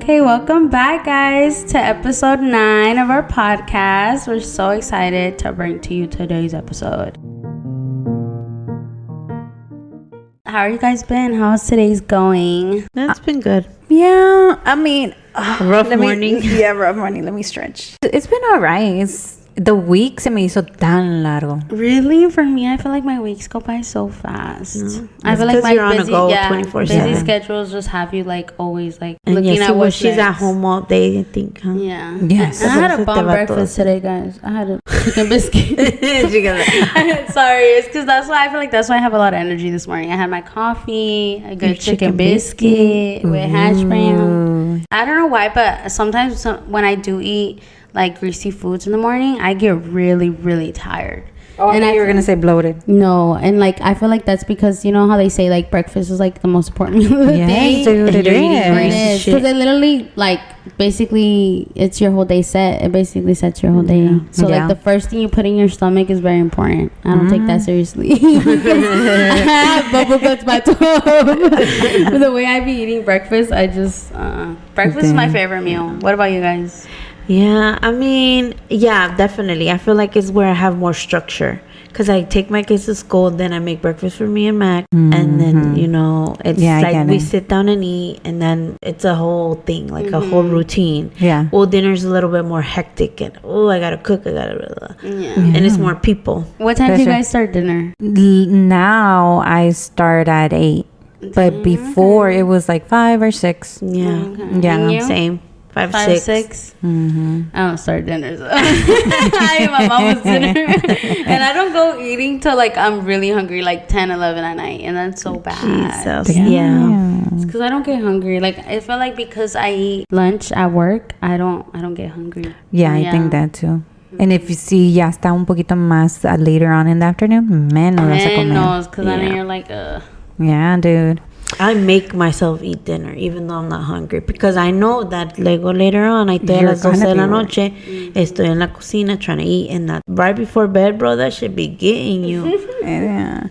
Okay, welcome back, guys, to episode 9 of our podcast. We're so excited to bring to you today's episode. How are you guys been? How's today's going? It's been good. Yeah, I mean, rough morning. Rough morning. Let me stretch. It's been all right. The week se me hizo tan largo. Really? For me, I feel like my weeks go by so fast. I feel like my you're on a go 24/7. busy schedules just have you like always like And looking at what she's at home all day, I think. Huh? Yeah. Yes. And I had a bomb breakfast today, guys. I had a chicken biscuit. Sorry, it's because that's why I feel like that's why I have a lot of energy this morning. I had my coffee, a good chicken biscuit with hash brown. I don't know why, but sometimes when I do eat like greasy foods in the morning, I get really, really tired. Oh, and you were gonna say bloated. No, and like I feel like that's because you know how they say like breakfast is like the most important meal of the day. Dude, it is. Because it literally like basically it's your whole day set. It basically sets your whole day. So like the first thing you put in your stomach is very important. I don't take that seriously. I have bubble guts my toe. The way I be eating breakfast, I just breakfast is my favorite meal. What about you guys? Yeah, I mean, yeah, definitely. I feel like it's where I have more structure. Because I take my kids to school, then I make breakfast for me and Mac. And then, you know, it's like we sit down and eat. And then it's a whole thing, like a whole routine. Yeah. Well, dinner's a little bit more hectic. And, I got to cook. I got to... And it's more people. What time do you guys start dinner? Now I start at 8. But before it was like 5 or 6. Yeah. Yeah. Same. 5, 6. I don't start dinners. I eat my mama's dinner. And I don't go eating till like I'm really hungry, like 10, 11 at night. And that's so bad. Jesus. Yeah. It's because I don't get hungry. Like I feel like because I eat lunch at work, I don't get hungry. Yeah, I think that too. And if you see ya está un poquito más later on in the afternoon, menos vas a comer. Menos, because then you're like, Yeah, dude. I make myself eat dinner even though I'm not hungry because I know that later on I estoy a las 12 de la noche, estoy en la cocina trying to eat, and that right before bed, bro, that should be getting you. Yeah.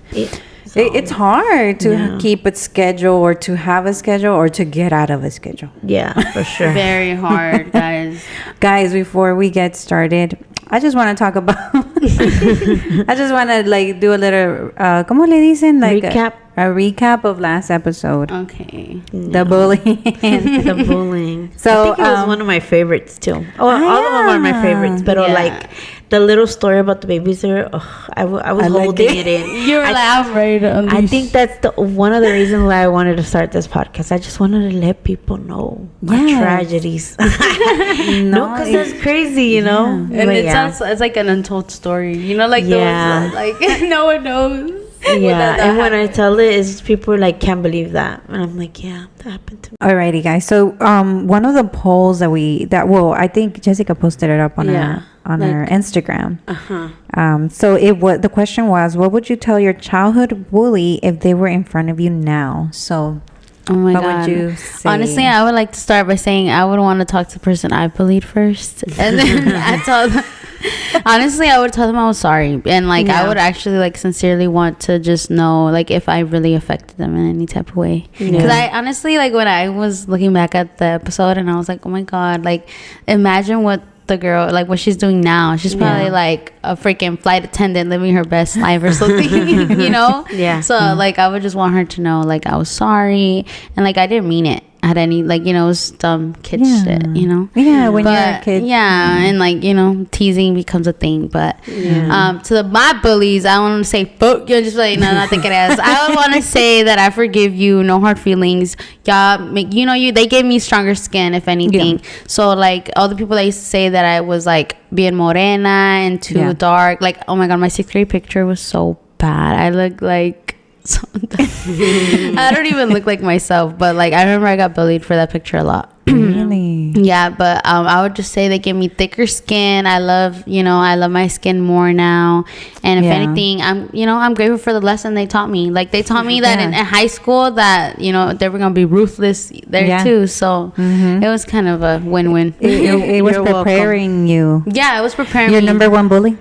It's hard to keep a schedule or to have a schedule or to get out of a schedule. Yeah, for sure. Very hard, guys. Guys, before we get started, I just want to talk about I just want to like do a little ¿cómo le dicen? Like recap. A recap of last episode. Okay. The bullying. The bullying. So I think it was one of my favorites too. All of them are my favorites, but like the little story about the babysitter, I was holding it in. You were like, ready to unleash. I think that's one of the reasons why I wanted to start this podcast. I just wanted to let people know my tragedies. No, because that's crazy, you know. And it's like an untold story, you know, like those, like no one knows. Yeah, and when I tell it, it's people like can't believe that, and I'm like, yeah, that happened to me. Alrighty, guys. So one of the polls I think Jessica posted it up on her Instagram. So the question was, what would you tell your childhood bully if they were in front of you now? So oh my God. What would you say? Honestly, I would like to start by saying I would want to talk to the person I bullied first, and then I told them. Honestly, I would tell them I was sorry, and like I would actually like sincerely want to just know like if I really affected them in any type of way. Because I honestly like when I was looking back at the episode and I was like, oh my God, like imagine what the girl like what she's doing now. She's probably like a freaking flight attendant living her best life or something. You know? Yeah. So like I would just want her to know like I was sorry and like I didn't mean it at any like you know it was dumb kid shit, you know. Yeah, when you're a kid. Yeah, and like you know teasing becomes a thing. But to my bullies, I want to say fuck you. Just like no, not thinking ass. I would want to say that I forgive you. No hard feelings. Y'all make they gave me stronger skin if anything. So like all the people that used to say that I was like being morena and too dark. Like oh my God, my 6th grade picture was so bad. I look like. I don't even look like myself, but like I remember I got bullied for that picture a lot. Really? Yeah, but I would just say they give me thicker skin. I love my skin more now, and if anything, I'm grateful for the lesson they taught me. Like they taught me that in high school that they were gonna be ruthless there too. So it was kind of a win-win. It was preparing you. Yeah, it was preparing your me. number one bully.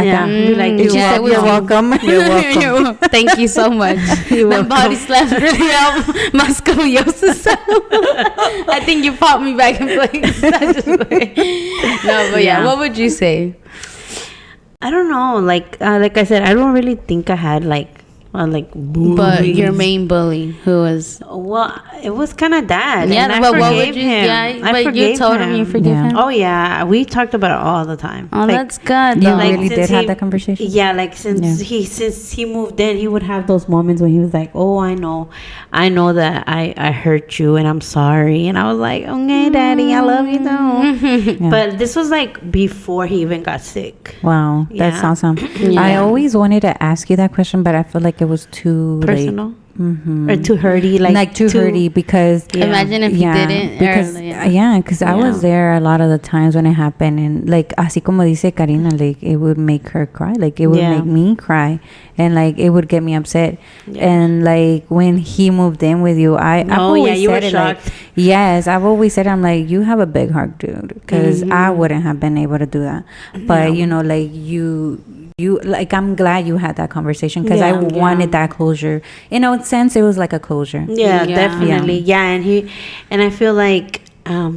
Yeah. You're welcome. You're welcome. Thank you so much. My body slaps really out my scoliosis. I think you popped me back in place. No, but yeah, what would you say? I don't know. Like I said, I don't really think I had like bullies. But your main bully, who was... Well, it was kind of Dad. Yeah, and but I what would you... him. Yeah, but you told him you forgive him? Oh, yeah. We talked about it all the time. Oh, like, that's good. You really did have that conversation? Yeah, like since he moved in, he would have those moments when he was like, oh, I know that I hurt you and I'm sorry. And I was like, okay, Daddy, I love you too. But this was like before he even got sick. Wow, that's awesome. I always wanted to ask you that question, but I feel like it was too personal. Or too hurty, like too hurty, because imagine if you didn't, because because I was there a lot of the times when it happened, and like así como dice Karina, like it would make her cry, like it would make me cry, and like it would get me upset. And like when he moved in with you, I've always said it, shocked. Like, yes, I've always said, I'm like, you have a big heart, dude, because I wouldn't have been able to do that. But you know, like you like, I'm glad you had that conversation, because I wanted that closure. In a sense, it was like a closure. Definitely. And I feel like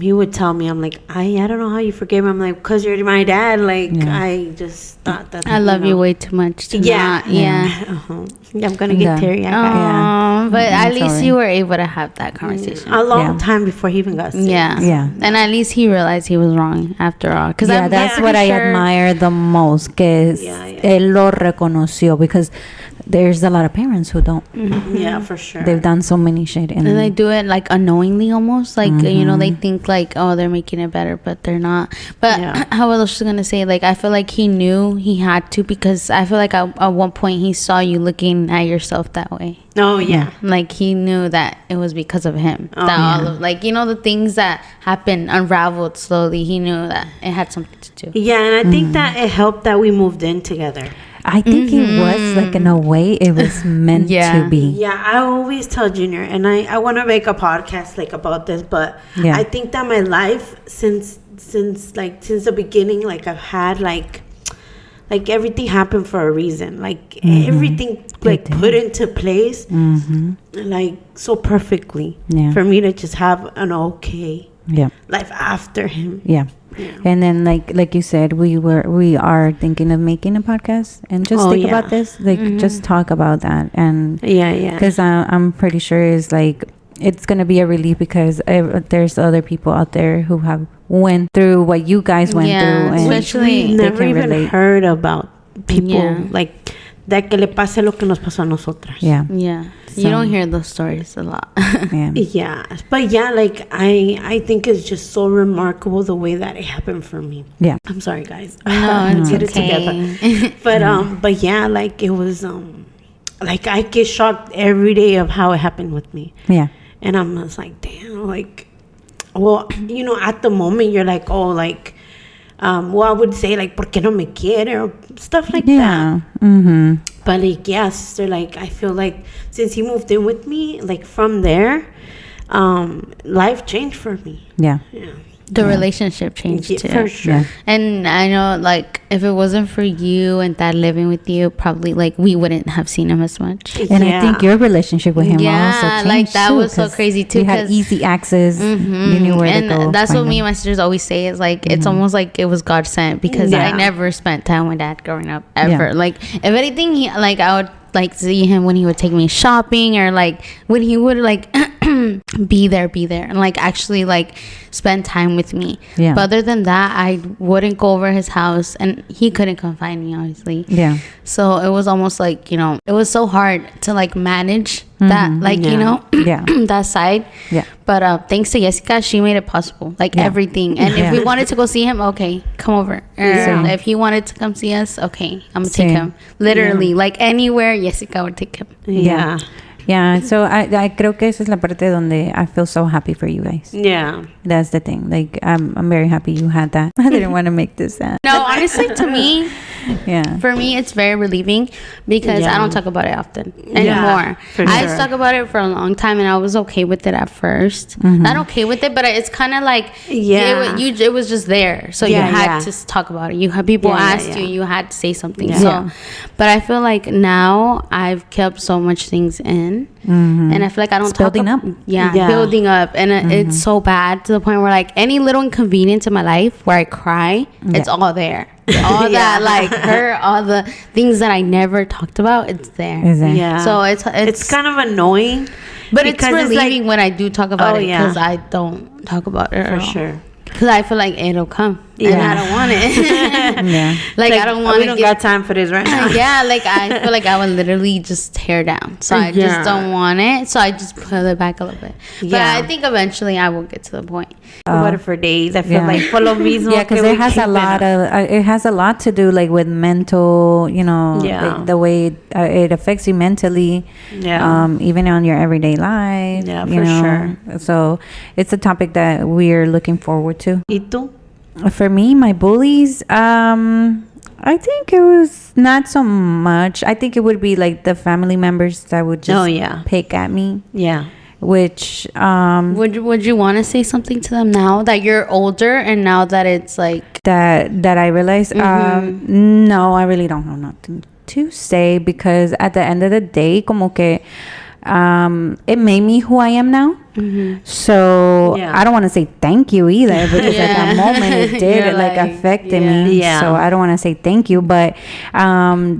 he would tell me, I'm like, I don't know how you forgave me. I'm like, because you're my dad. Like, I just thought that I love you way too much to not. I'm gonna get teary. But at least you were able to have that conversation a long time before he even got sick. And at least he realized he was wrong after all, because that's what I admire the most, que él lo reconoció, because there's a lot of parents who don't. For sure. They've done so many shit, and they do it like unknowingly, almost like you know, they think like, oh, they're making it better, but they're not. But how was I just gonna say, like, I feel like he knew he had to, because I feel like at one point he saw you looking at yourself that way. Like he knew that it was because of him. All of, like, you know, the things that happened unraveled slowly. He knew that it had something to do. And I think that it helped that we moved in together. I think it was, like, in a way, it was meant to be. I always tell Junior, and I want to make a podcast like about this, but I think that my life since the beginning, like, I've had like everything happened for a reason, like everything like put into place like so perfectly for me to just have an life after him. And then like you said, we are thinking of making a podcast, and just think about this, like just talk about that, and because I'm pretty sure it's like it's gonna be a relief, because there's other people out there who have went through what you guys went through, and especially never even heard about people like that que le pase lo que nos pasó a nosotras. So, you don't hear those stories a lot. But like I think it's just so remarkable the way that it happened for me. I'm sorry, guys. No, get it together. But like it was like I get shocked every day of how it happened with me. And I'm just like, damn, like, well, you know, at the moment you're like, oh, like, well, I would say like, ¿por qué no me quiere? Or stuff like that. But like, sister, like, I feel like since he moved in with me, like from there, life changed for me. The relationship changed too. For sure. And I know, like, if it wasn't for you and Dad living with you, probably like we wouldn't have seen him as much. And I think your relationship with him also changed, like that too, was so crazy too. You had easy access. You knew where to go. And that's what me and my sisters always say, is like it's almost like it was God sent, because I never spent time with Dad growing up ever. Like if anything, he, like I would like see him when he would take me shopping, or like when he would like be there and like actually like spend time with me. But other than that, I wouldn't go over his house, and he couldn't come find me, obviously. So it was almost like, you know, it was so hard to like manage that, like, you know, that side. But thanks to Jessica, she made it possible, like everything. And if we wanted to go see him, okay, come over. Or if he wanted to come see us, okay, I'm gonna take him. Literally, like anywhere, Jessica would take him. So I creo que esa es la parte donde I feel so happy for you guys. That's the thing. Like I'm very happy you had that. I didn't want to make this sad. No, honestly, to me, Yeah. For me, it's very relieving because I don't talk about it often anymore. I used to talk about it for a long time, and I was okay with it at first. Not okay with it, but it's kind of like it was just there, so you had to talk about it. You had people asked you, you had to say something. So, but I feel like now I've kept so much things in, and I feel like I don't talk building up. Building up, and it's so bad to the point where like any little inconvenience in my life where I cry, it's all there. All that like hurt, all the things that I never talked about, it's there. Yeah. So it's kind of annoying, but it's relieving when I do talk about it because I don't talk about it for sure. Because I feel like it'll come, and I don't want it. Like I don't want. We don't got time for this right now. Like I feel like I would literally just tear down. So I just don't want it. So I just pull it back a little bit. But I think eventually I will get to the point. What for days? I feel like por lo mismo. Yeah, because it has a lot to do like with mental, like the way it affects you mentally. Even on your everyday life. Yeah, for sure. So it's a topic that we're looking forward to. ¿Y tú? For me, my bullies, I think it was not so much. I think it would be like the family members that would just pick at me. Yeah. Which would you want to say something to them now that you're older and now that it's like that I realized no, I really don't have nothing to say, because at the end of the day, como que it made me who I am now. So I don't want to say thank you either, because at that moment it did, it like affected me. So I don't want to say thank you, but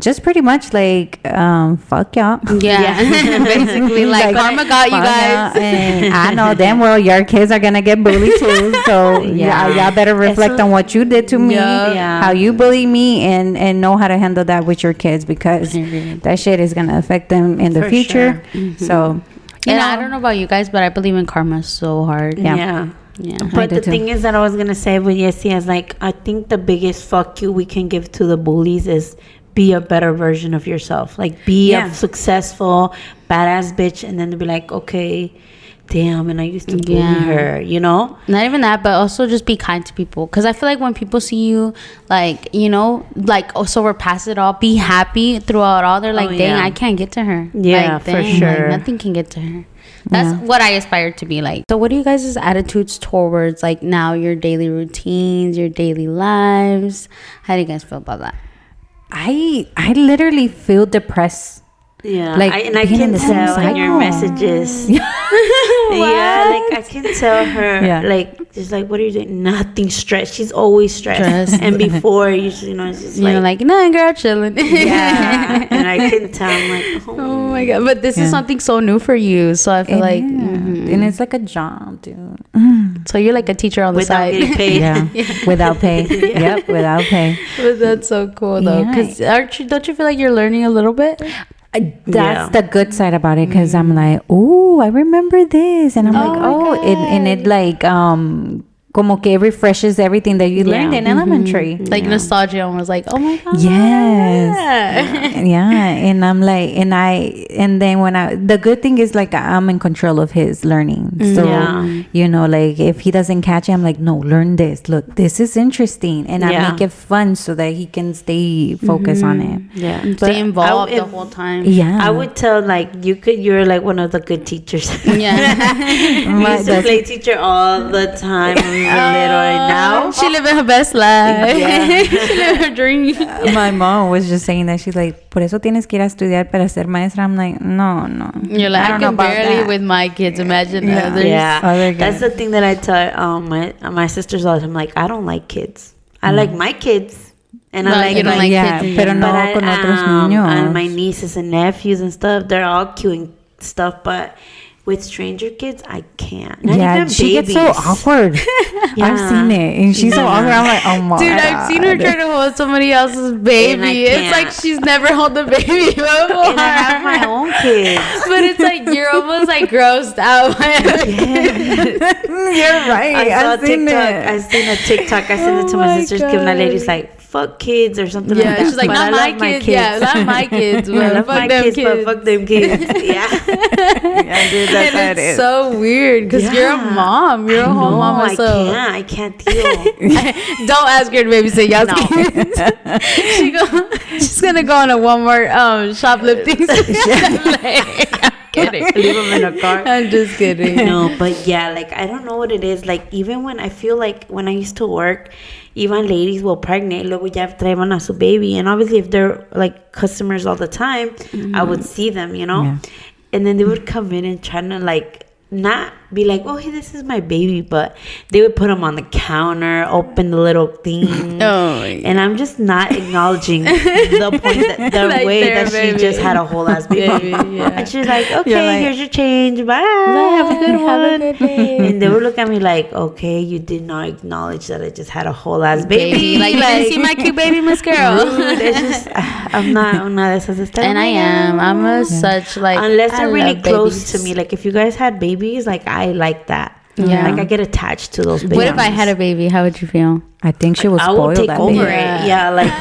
just pretty much like fuck y'all. Basically like karma got you guys. And I know damn well your kids are gonna get bullied too. So y'all better reflect on what you did to me, how you bully me, and know how to handle that with your kids, because that shit is gonna affect them in the future. So I don't know about you guys, but I believe in karma so hard. Yeah. But the thing is that I was gonna say with Yessi is like, I think the biggest fuck you we can give to the bullies is be a better version of yourself. Like be a successful badass bitch, and then to be like, okay, damn, and I used to bully her, Not even that, but also just be kind to people, because I feel like when people see you like, like also we're past it all, be happy throughout all, they're like, dang, I can't get to her. Like, for sure, like, nothing can get to her. That's what I aspire to be like. So what are you guys' attitudes towards like now your daily routines, your daily lives? How do you guys feel about that? I literally feel depressed. Yeah, like I can tell in your messages. Like I can tell her, like, just like, what are you doing? Nothing, stressed. She's always stressed. And before, it's just like, nah, girl, chilling. And I can tell. I'm like, oh my god! But this is something so new for you, so I feel like, and it's like a job, dude. So you're like a teacher on the side, without getting paid. Without pay. Yep, without pay. But that's so cool though, because don't you feel like you're learning a little bit? That's the good side about it, because I'm like, oh, I remember this, and I'm like, and it like como que refreshes everything that you learned in elementary, like nostalgia, and was like, oh my god, and I'm like, and then when the good thing is like I'm in control of his learning, so like if he doesn't catch it, I'm like, no, learn this, look, this is interesting, and I make it fun so that he can stay focused on it, stay involved the whole time. I would tell like you're like one of the good teachers. We used to play teacher all the time. Now she living her best life. She living her dream. My mom was just saying that, she's like, por eso tienes que ir a estudiar para ser maestra. I'm like, no. You're like, I can barely with my kids, imagine others. That's the thing that I tell my sisters all the time. I'm like, I don't like kids. I like my kids. And I like, you don't like kids, pero no con otros niños. And my nieces and nephews and stuff, they're all cute and stuff, but with stranger kids, I can't. Not even she babies. gets so awkward. I've seen it, and she's so awkward. I'm like, oh my dude, god. I've seen her try to hold somebody else's baby. It's like she's never held a baby before. And I have my own kids, but it's like you're almost like grossed out. You're right. I seen a TikTok. I sent it to my sisters. Giving that lady's like, fuck kids or something like that. She's like, not my kids. Yeah, not my kids. But fuck them kids. But fuck them kids. Yeah, dude, that's how it is. So weird because you're a mom. You're a whole mama. I can't deal. Don't ask her to babysit y'all's kids. She's gonna go on a Walmart shoplifting. Kidding. Leave them in a car. I'm just kidding. No, but yeah, like I don't know what it is. Like even when I feel like when I used to work, even ladies will pregnant, luego ya traen a su baby, and obviously if they're like customers all the time, I would see them, you know, and then they would come in and try to like not be like, oh, hey, this is my baby, but they would put them on the counter, open the little thing, and I'm just not acknowledging the point that the like way that baby. She just had a whole ass baby. And she's like, okay, like, here's your change, bye, have a good one. And they would look at me like, okay, you did not acknowledge that I just had a whole ass baby. Like, you didn't see my cute baby, Miss Girl. It's just, I'm not and I am. I'm such like, unless they're really close to me. Like if you guys had babies, like I like that. Yeah, like I get attached to those babies. What if I had a baby? How would you feel? I think she was spoiled. I would take over it. Yeah, like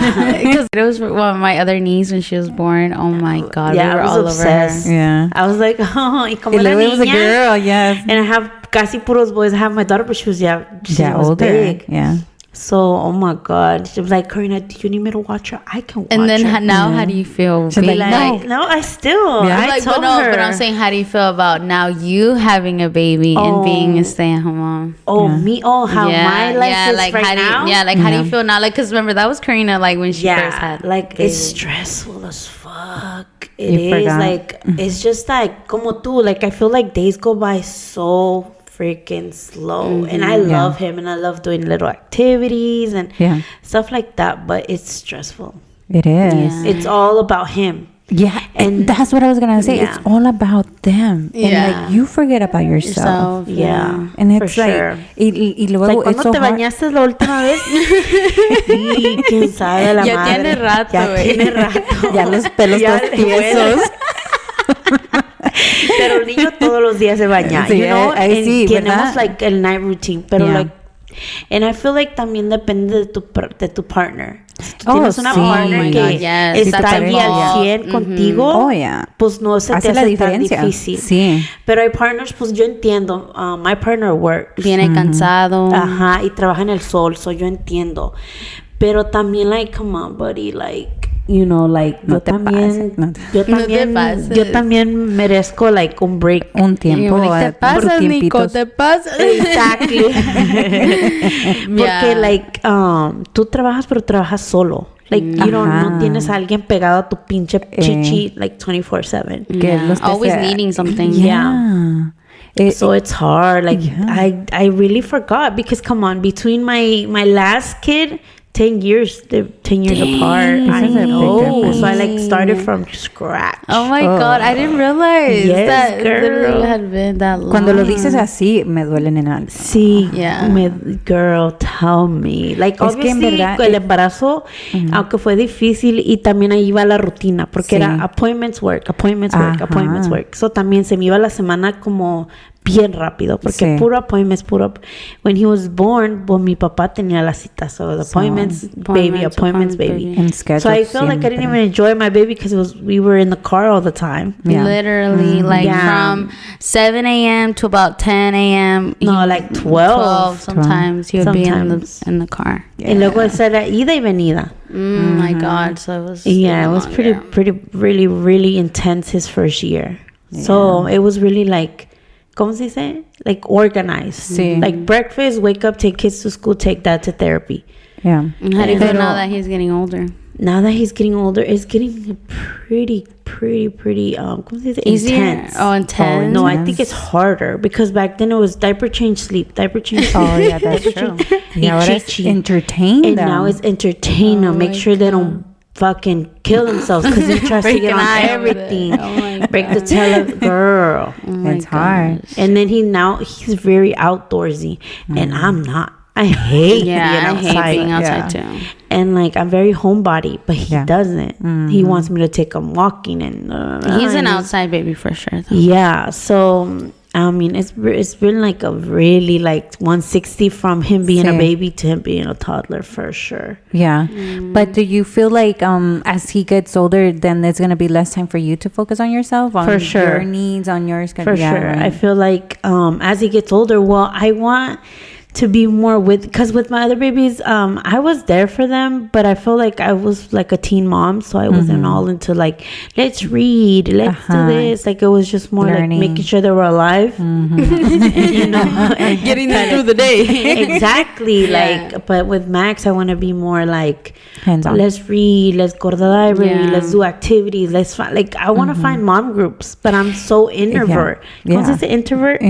because it was one of my other niece when she was born. Oh my god, we were all obsessed. Over her. Yeah, I was like, oh, y como it was a girl. Yes, and I have casi puros boys. I have my daughter, but she was older. Big. Yeah. So, oh my God, she was like, Karina, do you need me to watch her? I can watch her. And then how do you feel? She's like, no, I still. Yeah. I told her. But I'm saying, how do you feel about now you having a baby and being a stay-at-home mom? Oh, me? Oh, how my life is like right now? How do you feel now? Like, because remember, that was Karina, like, when she first had like, it's stressful as fuck. It is, like, it's just like, como tú, like, I feel like days go by so freaking slow, and I love him, and I love doing little activities and stuff like that, but it's stressful. It is. It's all about him. Yeah, and that's what I was gonna say. It's all about them, and like you forget about yourself. Yeah, and it's like, y luego like cuando te bañaste la última vez. Sí, quién sabe la madre. Tiene rato. Ya los pelos todos tiesos. Pero el niño todos los días se baña, you know, sí, tenemos like el night routine, pero like, and I feel like también depende de tu partner. Si tú tienes una partner que está ahí al 100 contigo, pues no se te hace tan difícil. Sí. Pero hay partners, pues yo entiendo, my partner works. Viene cansado. Ajá, y trabaja en el sol, so yo entiendo. Pero también, like, come on, buddy, like, you know, like, yo también merezco, like, un break. Un tiempo. Te pasas, Nico, te pasas. Exactly. Porque, like, tú trabajas, pero trabajas solo. Like, you know, no tienes a alguien pegado a tu pinche chichi, like, 24/7. Always needing something. Yeah. So it's hard. Like, I really forgot, because, come on, between my last kid, 10 years, they're 10 years apart. I know. So I like started from scratch. Oh my God, I didn't realize that girl had been that long. Cuando lo dices así, me duelen en algo. Sí, girl, tell me. Like, obviously, el embarazo, aunque fue difícil, y también ahí iba la rutina, porque era appointments work. So también se me iba la semana como bien rápido, porque puro appointments, when he was born, pues mi papá tenía la cita, so the appointments, baby. So I felt like I didn't even enjoy my baby, because we were in the car all the time. Literally, like from 7 a.m. to about 10 a.m. No, like 12 sometimes he would be in the car. Y luego esa era ida y venida. My God, so it was it was pretty really, really intense his first year. So it was really like, ¿cómo se dice? Like organized. Sí. Like breakfast, wake up, take kids to school, take that to therapy. Yeah. And how do you feel now that he's getting older? Now that he's getting older, it's getting pretty ¿cómo se dice? Intense. Oh, intense. No, I think it's harder, because back then it was diaper change, sleep, diaper change, sleep. Oh, yeah, that's true. Now it's entertain them. And now it's entertain them. Make sure they don't fucking kill themselves, because he tries to get on everything. Break the tail of girl. It's hard. And then he's very outdoorsy, and I'm not. I hate being outside. I hate being outside too. And like, I'm very homebody, but he doesn't. He wants me to take him walking, and he's an outside baby for sure, though. Yeah, so I mean, it's been like a really like 160 from him being a baby to him being a toddler for sure. Yeah. But do you feel like as he gets older, then there's gonna be less time for you to focus on yourself, on for sure. your needs, on your schedule? For sure. Right. I feel like as he gets older, well, I want to be more because with my other babies, I was there for them, but I feel like I was like a teen mom, so I wasn't all into like, let's read, let's do this. Like it was just more learning. Like making sure they were alive, and, you know, and getting them through the day. Exactly. Like, but with Max, I want to be more like, hands-on. Let's read, let's go to the library, let's do activities, let's find, like I want to find mom groups, but I'm so introvert. Once it's an introvert,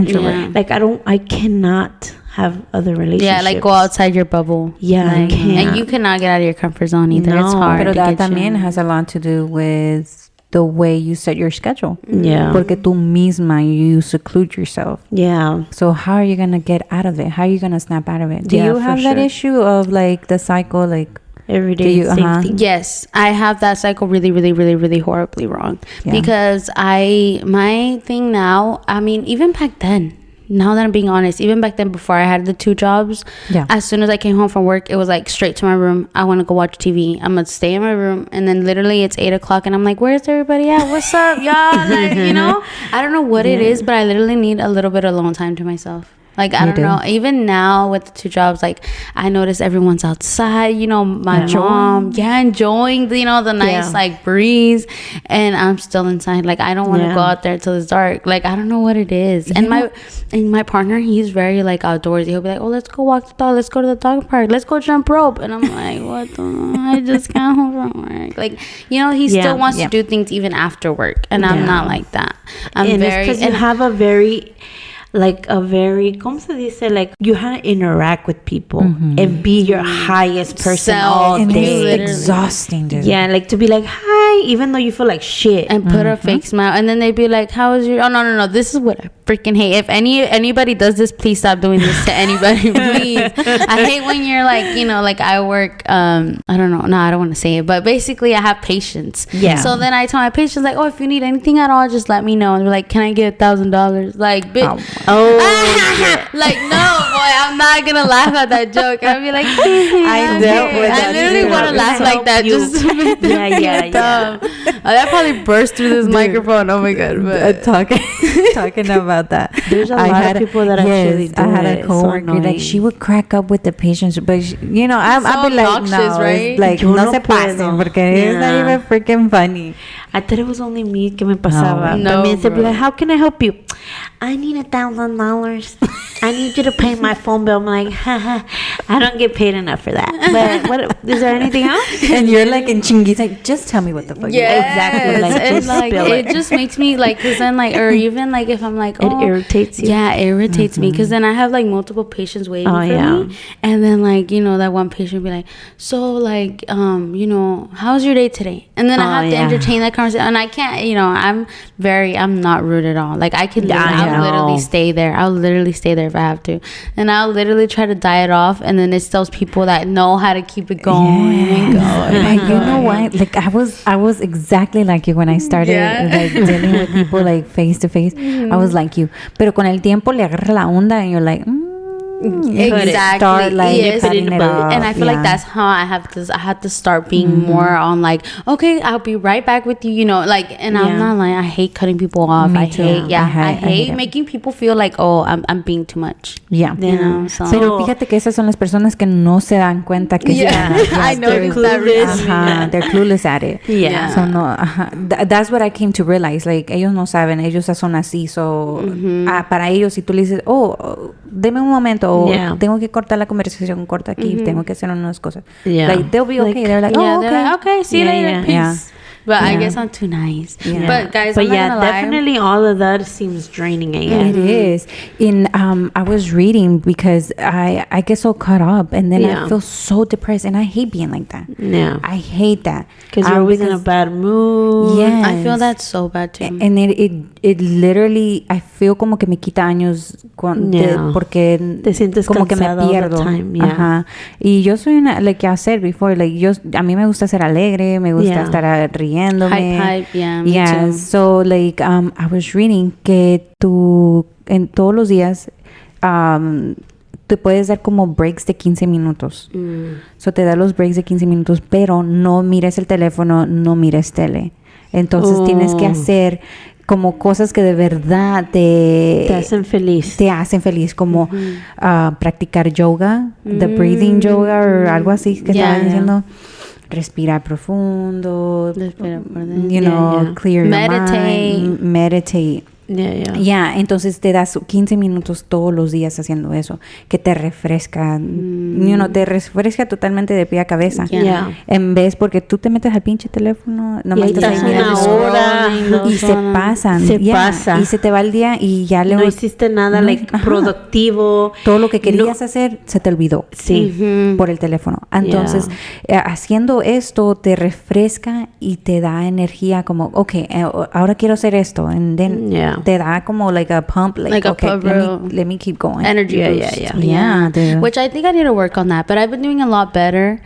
like I cannot have other relationships. Yeah, like go outside your bubble. Yeah, like, and you cannot get out of your comfort zone either. It's hard. Pero that también has a lot to do with the way you set your schedule. Yeah. Porque tú misma, you seclude yourself. Yeah. So how are you going to get out of it? How are you going to snap out of it? Do you have that issue of like the cycle, like every day? Same thing? Yes, I have that cycle really, really, really, really horribly wrong. Because my thing now, I mean, even back then, now that I'm being honest, even back then before I had the 2 jobs, as soon as I came home from work, it was like straight to my room. I want to go watch TV. I'm going to stay in my room. And then literally it's 8 o'clock and I'm like, where's everybody at? What's up, y'all? Like, you know, I don't know what it is, but I literally need a little bit of alone time to myself. Like, I don't know. Even now with the 2 jobs, like, I notice everyone's outside, you know, my mom, enjoying, the, you know, the nice, like, breeze. And I'm still inside. Like, I don't want to go out there till it's dark. Like, I don't know what it is. And my partner, he's very, like, outdoorsy. He'll be like, oh, let's go walk the dog. Let's go to the dog park. Let's go jump rope. And I'm like, what the? I just got home from work. Like, you know, he still wants to do things even after work. And I'm not like that. I'm very... Because you have a very... like a very, ¿cómo se dice? Like you have to interact with people and be your highest person all day. It's exhausting, dude. Yeah, like to be like, hi, even though you feel like shit. And put a fake smile. And then they'd be like, how is your... Oh, no. This is what I freaking hate. If anybody does this, please stop doing this to anybody, please. I hate when you're like, you know, like I work, I don't know. No, I don't want to say it. But basically, I have patients. Yeah. So then I tell my patients, like, oh, if you need anything at all, just let me know. And they're like, can I get $1,000? Like, bitch. Like, no, boy, I'm not gonna laugh at that joke. I'll be like, I literally want to laugh like that. Just yeah. That probably burst through this microphone. Oh my god! But talking about that, there's a lot of people that actually do it. I had a coworker like she would crack up with the patients, but you know, I'd be like, no, right? Like no se pasen, porque it's not even freaking funny. I thought it was only me que me pasaba. No, También se be like, how can I help you? I need $1,000. I need you to pay my phone bill. I'm like, I don't get paid enough for that. But what is there anything else? And you're like in chinguis, like, just tell me what the fuck. Exactly. Like, just spill it just makes me like, cause then like, or even like if I'm like, it irritates you. Yeah, it irritates me, cause then I have like multiple patients waiting for me, and then like, you know, that one patient will be like, so like, you know, how's your day today? And then I have to entertain that conversation, and I can't, you know, I'm not rude at all. Like I can, I'll literally stay there. I'll literally stay there if I have to, and I'll literally try to die it off, and then it's those people that know how to keep it going and going. Like, you know what? Like I was exactly like you when I started like dealing with people like face to face. I was like you, pero con el tiempo le agarra la onda, and you're like. Exactly. Start, like, and I feel like that's how I had to start being more on like, okay, I'll be right back with you, you know, like, and I'm not like, I hate cutting people off. I hate making people feel like, oh, I'm being too much. Yeah. You know, so. Pero fíjate que esas son las personas que no se dan cuenta que I know they're clueless. They're clueless at it. Yeah. So no, that's what I came to realize. Like, ellos no saben, ellos son así. So, para ellos, si tú le dices, oh, deme un momento, o tengo que cortar la conversación, corta aquí, tengo que hacer unas cosas. Like, they'll be okay. They're like, oh, okay. Okay, see you later. Peace. But I guess I'm too nice. But guys, I'm not gonna lie. Definitely all of that seems draining again. It is. I was reading because I get so caught up, and then I feel so depressed, and I hate being like that. Yeah, I hate that because you're always in a bad mood. Yeah, I feel that so bad too. And it literally, I feel como que me quita años porque te sientes como que me pierdo. Ajá. Y yo soy una, like I said before, like a mí me gusta ser alegre, me gusta estar riendo riéndome. Hype, yeah, me Yeah, too. so like I was reading que tú en todos los días te puedes dar como breaks de 15 minutos. So te da los breaks de 15 minutos, pero no mires el teléfono, no mires tele. Entonces tienes que hacer como cosas que de verdad te hacen feliz. Te hacen feliz, como practicar yoga, the breathing yoga o algo así que estaba diciendo. Respirar profundo, you know, clear your mind, meditate. Yeah, entonces te das 15 minutos todos los días haciendo eso, que te refresca, you know, te refresca totalmente de pie a cabeza. En vez, porque tú te metes al pinche teléfono, nomás y estás una hora y se pasan. Y se te va el día y ya no hiciste nada productivo. Todo lo que querías hacer se te olvidó. Sí. Por el teléfono. Entonces, haciendo esto te refresca y te da energía como, okay, ahora quiero hacer esto. And then te da como like a pump, like okay, a let me keep going. Energy boost. Yeah. Which I think I need to work on that, but I've been doing a lot better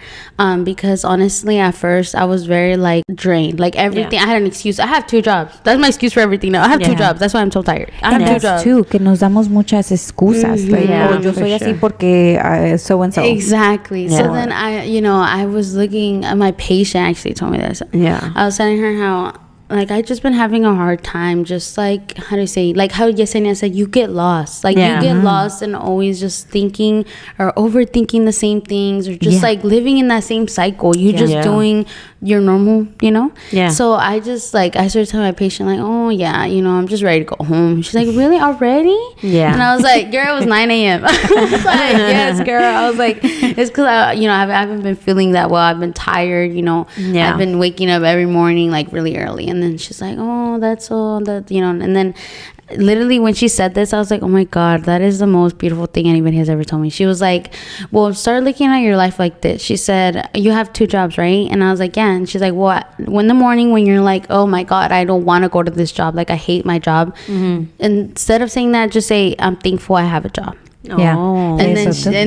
because honestly at first I was very like drained, like everything. I had an excuse. I have 2 jobs. That's my excuse for everything now. I have 2 jobs. That's why I'm so tired. I have 2 jobs too, que nos damos muchas excusas. Like, yo soy así porque so and so. Exactly. So then I was looking at my patient actually told me this. I was telling her how like I just been having a hard time, just like, how do you say, like how Yesenia said, you get lost, like you get lost and always just thinking or overthinking the same things, or just like living in that same cycle. You just doing your normal, you know. So I just like, I started telling my patient like, oh yeah, you know, I'm just ready to go home. She's like, really, already? And I was like, girl, it was 9 a.m. I was like, yes, girl. I was like, it's because I haven't been feeling that well. I've been tired, you know. I've been waking up every morning like really early. And then she's like, oh, that's all that, you know. And then literally when she said this, I was like, oh my God, that is the most beautiful thing anybody has ever told me. She was like, well, start looking at your life like this. She said, you have 2 jobs, right? And I was like, yeah. And she's like, well, in the morning when you're like, oh my God, I don't want to go to this job, like I hate my job, instead of saying that, just say, I'm thankful I have a job. And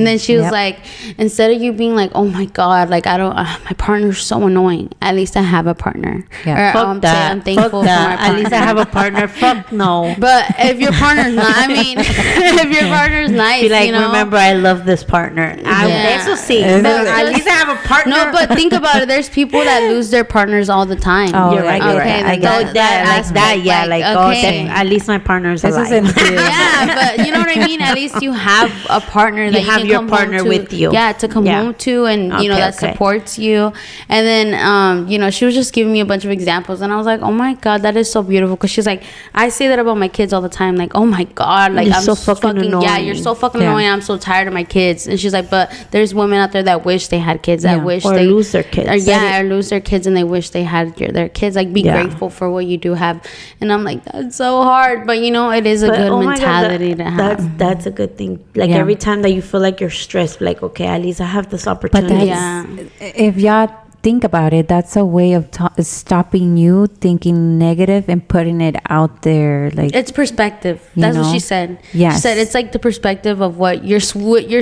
then she was like, instead of you being like, oh my God, like I don't, my partner's so annoying, at least I have a partner. Or Fuck that. I'm thankful for my partner. At least I have a partner. Fuck no. But if your partner's not, I mean, if your partner's nice, be like, you know, remember, I love this partner. Eso sí. But at least I have a partner. No, but think about it. There's people that lose their partners all the time. Oh, you're right. Okay, I get that. Yeah, like, okay, at least my partner's alive. Yeah, but you know what I mean? At least you have a partner that you have can your come partner home to, with you. Yeah, to come home to, and you know that supports you. And then you know, she was just giving me a bunch of examples, and I was like, oh my God, that is so beautiful. Because she's like, I say that about my kids all the time, like, oh my God, like, I'm so fucking annoying. Yeah, you're so fucking annoying. I'm so tired of my kids. And she's like, but there's women out there that wish they had kids, that wish or they lose their kids, or lose their kids, and they wish they had their kids. Like, be grateful for what you do have. And I'm like, that's so hard, but you know, it is a good mentality to have. That's a good thing. Like every time that you feel like you're stressed, like, okay, at least I have this opportunity. But if y'all think about it, that's a way of stopping you thinking negative and putting it out there. Like, it's perspective. That's what she said. Yes. She said it's like the perspective of what you're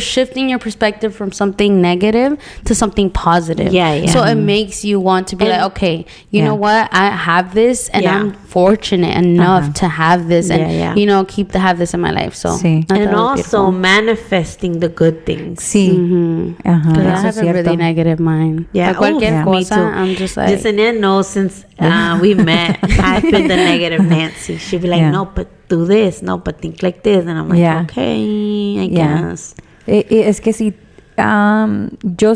shifting your perspective from something negative to something positive. So it makes you want to be like, okay, you know what, I have this, and I'm fortunate enough to have this, and you know, have this in my life. So and also manifesting the good things. I have a really negative mind. Me too. I'm just like, Yesenia knows since we met, I've been the negative Nancy. She'd be like, no, but do this, no, but think like this, and I'm like, okay, I guess. Es que si yo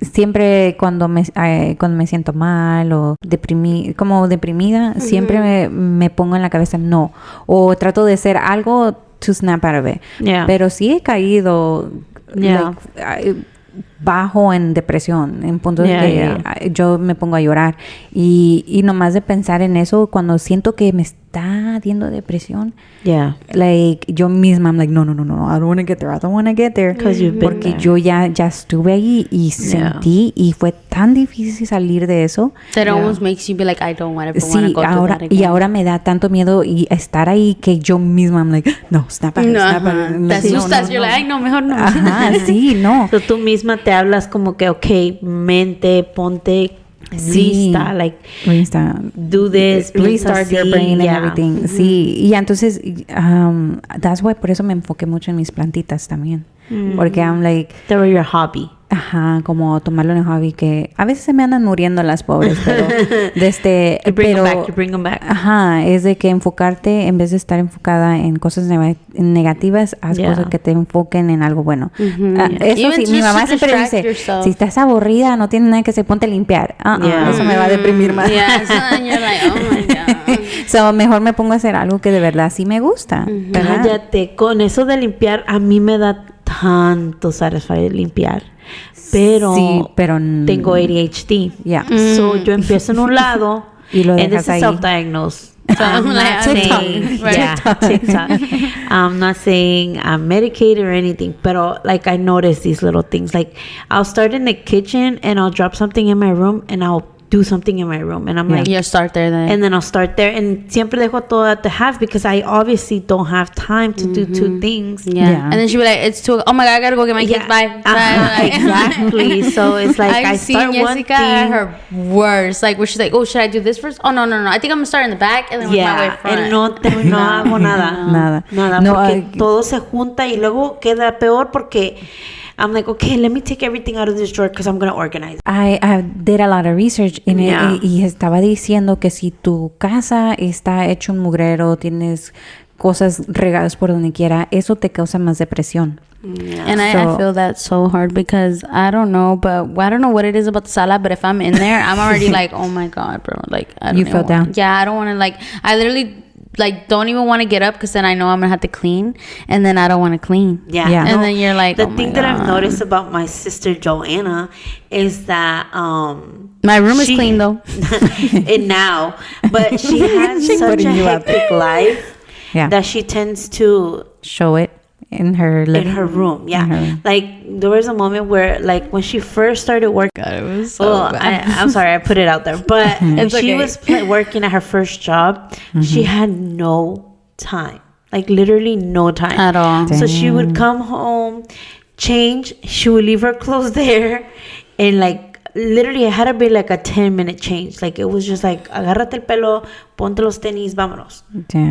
siempre cuando me siento mal o deprimida, siempre me pongo en la cabeza no, o trato de hacer algo to snap out of it. Pero sí he caído bajo en depresión, en puntos de que yo me pongo a llorar y nomás de pensar en eso, cuando siento que me está dando depresión, like yo misma I'm like no, I don't want to get there, porque yo ya estuve ahí y sentí, y fue tan difícil salir de eso that almost makes you be like, I don't want to go through that again. Y ahora me da tanto miedo y estar ahí que yo misma I'm like no, snap out, te asustas, you're like, ay no, mejor no. Sí, no. So, tú misma te hablas como que, okay, mente, ponte do this, restart your brain and everything. Sí, y entonces that's why por eso me enfoqué mucho en mis plantitas también, porque I'm like, they were your hobby. Ajá, como tomarlo en el hobby, que a veces se me andan muriendo las pobres, pero you bring them back. Ajá, es de que enfocarte, en vez de estar enfocada en cosas negativas, haz cosas que te enfoquen en algo bueno. Eso sí, mi mamá siempre dice, si estás aburrida, no tienes nada que hacer, ponte a limpiar. Eso me va a deprimir más. So, mejor me pongo a hacer algo que de verdad sí me gusta. Cállate, con eso de limpiar, a mí me da tanto satisfacción limpiar. Pero tengo ADHD. So yo empiezo en un lado y lo dejas ahí. Self-diagnosed. So I'm not saying TikTok. I'm not saying I'm medicated or anything, but like I notice these little things. Like I'll start in the kitchen and I'll drop something in my room and I'll do something in my room, and I'm like, you start there then. And then I'll start there, and siempre dejo todo at the half because I obviously don't have time to do two things. And then she'll be like, it's too, oh my god, I gotta go get my kids, bye. Exactly. So it's like I start Jessica one thing. At her worst, like where she's like, oh, should I do this first? Oh no, I think I'm gonna start in the back and then work my way front. And no hago nada porque todo se junta y luego queda peor porque I'm like, okay, let me take everything out of this drawer because I'm going to organize. I did a lot of research in it, y estaba diciendo que si tu casa está hecho un mugrero, tienes cosas regadas por donde quiera, eso te causa más depresión. And I feel that so hard because I don't know what it is about the sala, but if I'm in there, I'm already like, oh my god, bro, like I don't you feel down. Yeah, I don't want to, like, I literally like don't even want to get up because then I know I'm gonna have to clean, and then I don't want to clean. And then you're like, the thing that I've noticed about my sister Joanna is that my room is clean though. And now, but she has such a hectic life that she tends to show it in her room. Like there was a moment where, like, when she first started working, God, it was so bad. I'm sorry I put it out there, but she was working at her first job. She had no time, like literally no time at all. So she would come home, change, she would leave her clothes there, and like literally it had to be like a 10-minute change. Like it was just like, agárrate el pelo, ponte los tenis, vámonos.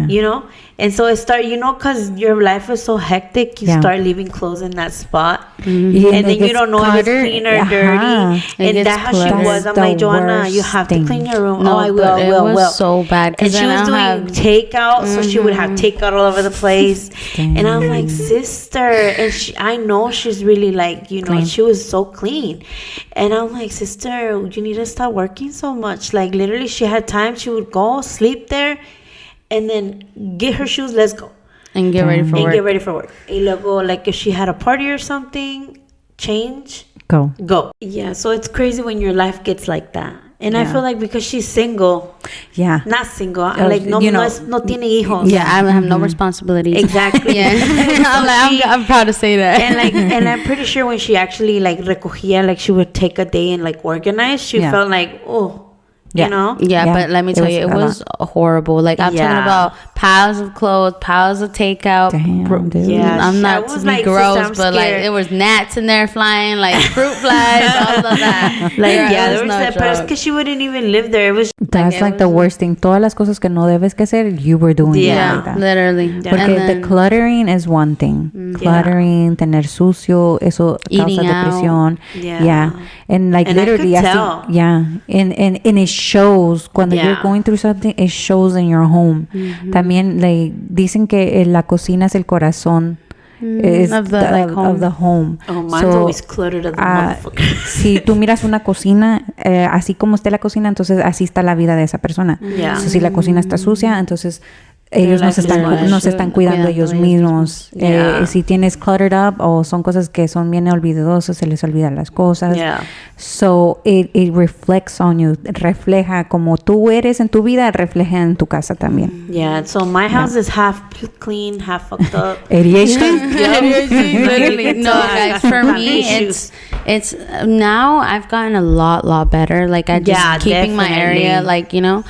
You know? And so it started, you know, because your life is so hectic, you start leaving clothes in that spot. And then you don't know if it's clean or dirty. And that's how she was. I'm like, Joanna, you have to clean your room. No, I will. It was so bad. And she was doing takeout, so she would have takeout all over the place. And I'm like, sister. And I know she's really like, you know, clean. She was so clean. And I'm like, sister, you need to stop working so much. Like literally she had time, she would go sleep there and then get her shoes, let's go and get ready for work. Y luego, like if she had a party or something, change, go. Yeah, so it's crazy when your life gets like that. And I feel like because she's single, not single, like no tiene hijos. Yeah, I have no responsibilities. Exactly. I'm proud to say that. And I'm pretty sure when she actually like recogía, like she would take a day and like organize, she felt like, you know? But let me tell you, it was horrible. Like, I'm talking about piles of clothes, piles of takeout. Damn, dude. I'm not to be like, gross, but scared. Like, there was gnats in there flying, like fruit flies, all of that. Like, there was that, but it's because she wouldn't even live there. It was that's like the worst thing. Todas las cosas que no debes que hacer, you were doing like that. Literally. Porque the cluttering is one thing. Cluttering, tener sucio, eso causa depresión. And like literally, and it shows cuando you're going through something, it shows in your home. También dicen que la cocina es el corazón of the home. Oh, mine's always cluttered as a motherfucker. Si tú miras una cocina, así como esté la cocina, entonces así está la vida de esa persona. So, si la cocina está sucia, entonces ellos no se están cuidando ellos mismos. Si tienes cluttered up o son cosas que son bien olvidosas, se les olvidan las cosas. So it reflects on you. Refleja como tú eres en tu vida, refleja en tu casa también. So my house is half clean, half fucked up. ADHD? Literally. No, guys, for me, it's now I've gotten a lot better. Like I just keeping my area, like, you know.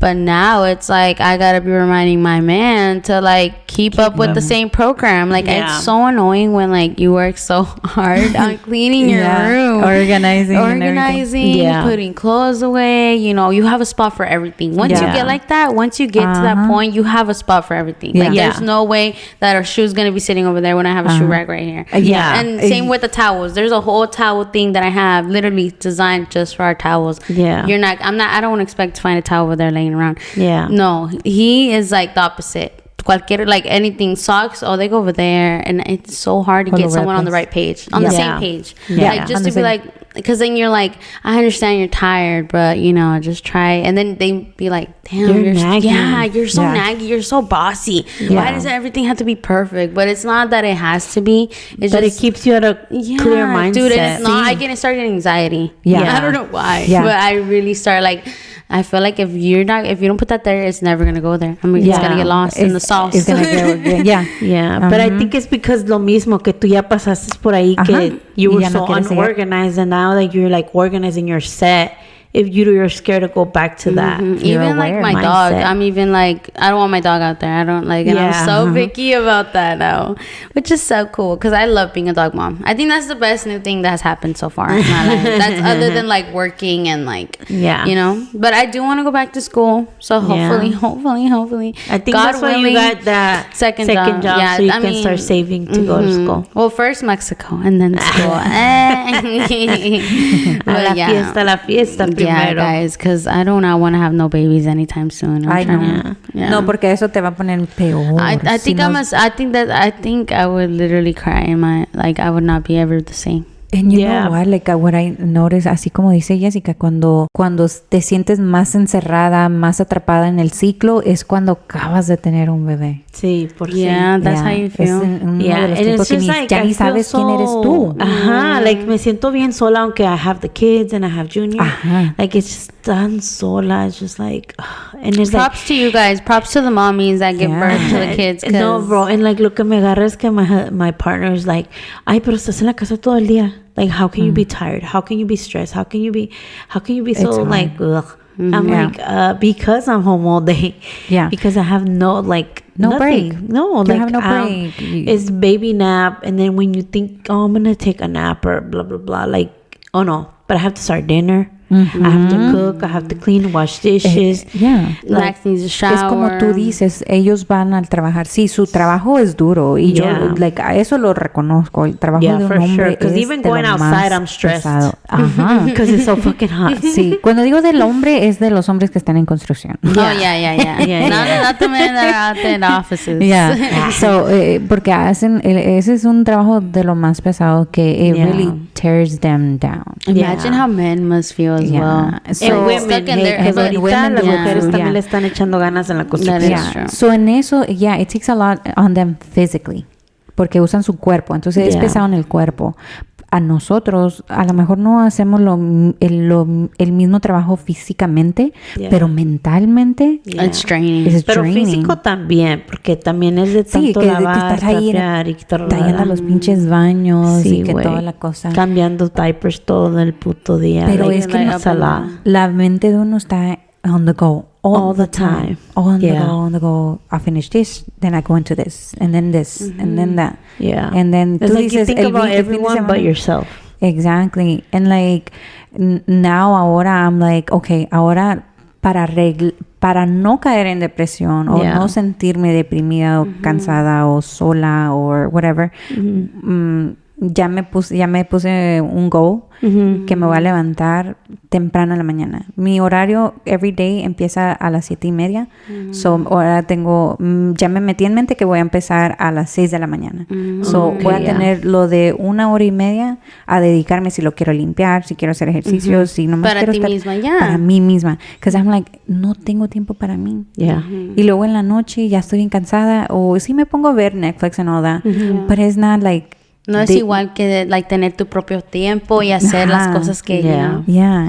But now it's like I gotta be reminding my man to like keep up with the same program. Like it's so annoying when like you work so hard on cleaning your room, organizing, putting clothes away. You know, you have a spot for everything. Once you get like that, once you get to that point, you have a spot for everything. Like there's no way that our shoe's gonna be sitting over there when I have a shoe rack right here. And same with the towels. There's a whole towel thing that I have literally designed just for our towels. I don't expect to find a towel over there laying around. No, he is like the opposite. Cualquier, like anything, socks, they go over there, and it's so hard to get someone on the right page, on the same page. Like just to be like, because then you're like, I understand you're tired, but you know, just try. And then they be like, damn, you're so naggy, you're so bossy. Why does everything have to be perfect? But it's not that it has to be. It's but just, it keeps you at a clear mindset. Dude, it's not. I start getting anxiety. I don't know why, but I really start like. I feel like if you don't put that there, it's never gonna go there. I mean, it's gonna get lost in the sauce. It's gonna go, But I think it's because lo mismo que tú ya pasaste por ahí que you were so unorganized, and now that you're like organizing your set, if you're scared to go back to that. Even like my dog, I'm even like, I don't want my dog out there. I don't like, and I'm so picky about that now, which is so cool because I love being a dog mom. I think that's the best new thing that has happened so far in my life. That's other than like working and like, you know, but I do want to go back to school. So hopefully. I think God that's why you got that second job so you can start saving to go to school. Well, first Mexico and then school. La fiesta. Yeah, guys, because I do not want to have no babies anytime soon. I know. No, porque eso te va a poner peor. I think I would literally cry in my, like, I would not be ever the same. And you know what, like what I notice, así como dice Jessica, cuando te sientes más encerrada, más atrapada en el ciclo, es cuando acabas de tener un bebé. Sí, por that's how you feel. Es uno de los tiempos que ya ni sabes quién eres tú. Like me siento bien sola, aunque I have the kids and I have Junior. Like it's just tan sola. It's just like, and it's props to you guys. Props to the mommies that give birth to the kids. No, bro. And like lo que me agarra es que my partner is like, ay, pero estás en la casa todo el día. Like, how can you be tired? How can you be stressed? How can you be so like, ugh? I'm like, because I'm home all day. Because I have no break. No, like, have no break. It's baby nap. And then when you think, oh, I'm going to take a nap or blah, blah, blah. Like, oh no, but I have to start dinner. I have to cook, I have to clean, wash dishes. Max needs a shower. Es como tú dices, ellos van al trabajar. Sí, su trabajo es duro y yo, like, a eso lo reconozco. El trabajo de un hombre es even going outside, I'm stressed. Because it's so fucking hot. Sí, cuando digo del hombre, es de los hombres que están en construcción. Not the men that are out there in offices. So, porque ese es un trabajo de lo más pesado que it really tears them down. Imagine how men must feel as well. So, women, ahorita las mujeres también le están echando ganas en la construcción. So en eso, it takes a lot on them physically, porque usan su cuerpo, entonces es pesado en el cuerpo. A nosotros, a lo mejor no hacemos el mismo trabajo físicamente, pero mentalmente it's draining. Pero físico también, porque también es de tanto lavar, trapear y tallando los pinches baños y que toda la cosa. Cambiando diapers todo el puto día. Pero es que la mente de uno está on the go. All the time. On the go. I'll finish this, then I go into this, and then this, and then that. And then it's like you think about everyone but yourself. Exactly. And like now, ahora I'm like, okay, ahora para no caer en depresión o no sentirme deprimida o cansada o sola o whatever, ya me puse un goal que me voy a levantar temprano en la mañana. Mi horario every day empieza a las 7:30. So ahora ya me metí en mente que voy a empezar a las 6 de la mañana. So voy a tener lo de 1 hora y media a dedicarme si lo quiero limpiar, si quiero hacer ejercicios, si no más quiero estar para mí misma. Because I'm like, no tengo tiempo para mí. Y luego en la noche ya estoy bien cansada o sí me pongo a ver Netflix and all that, but it's not like no es igual que like tener tu propio tiempo y hacer las cosas que